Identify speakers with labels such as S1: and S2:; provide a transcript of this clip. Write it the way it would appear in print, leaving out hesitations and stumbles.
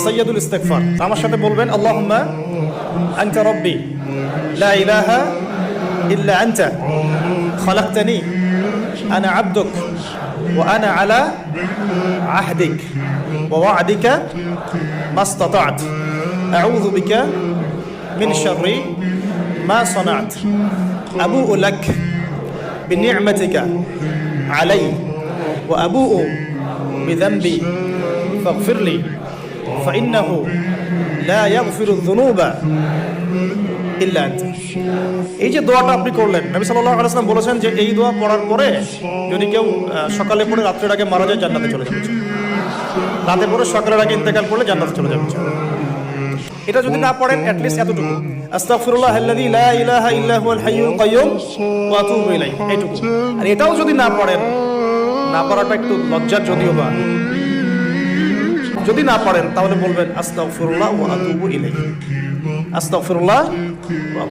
S1: সাইয়্যিদুল ইস্তিগফার। আমার সাথে বলবেন আল্লাহুম্মা আনতা রাব্বি লা ইলাহা ইল্লা আনতা খালাকতানি আনা আবদুক ওয়া আনা আলা আহদিক ওয়া ওয়া'দিকা মাসতাতা'ত আউযু বিকা মিন শাররি মা সানা'ত আবুউ লাক বিনি'মাতিকা আলাইয়া ওয়া আবুউ বিযানবি ফাগফিরলি ফাইন্নাহু লা ইয়াগফিরুয যুনুবা ইল্লা আনতা। এই যে দোয়াটা আপনি করলেন, নবী সাল্লাল্লাহু আলাইহি ওয়াসাল্লাম বলেছেন যে এই দোয়া পড়ার পরে যদি কেউ সকালে পড়ে রাত্রের আগে মারা যায় জান্নাতে চলে যাবে, রাতে পড়ে সকালের আগে ইন্তেকাল করলে জান্নাতে চলে যাবে। এটা যদি না পড়েন অ্যাটলিস্ট এতটুকু আস্তাগফিরুল্লাহাল্লাযী লা ইলাহা ইল্লা হুয়াল হাইয়ুল কাইয়্যুম ওয়া আতুবু ইলাইহি, এইটুকু। আর এটাও যদি না পড়েন, না পড়াটা একটু লজ্জার যদিও বা, যদি না পড়েন তাহলে বলবেন আস্তাগফিরুল্লাহ ওয়া আতুবু ইলাইহি, আস্তাগফিরুল্লাহ।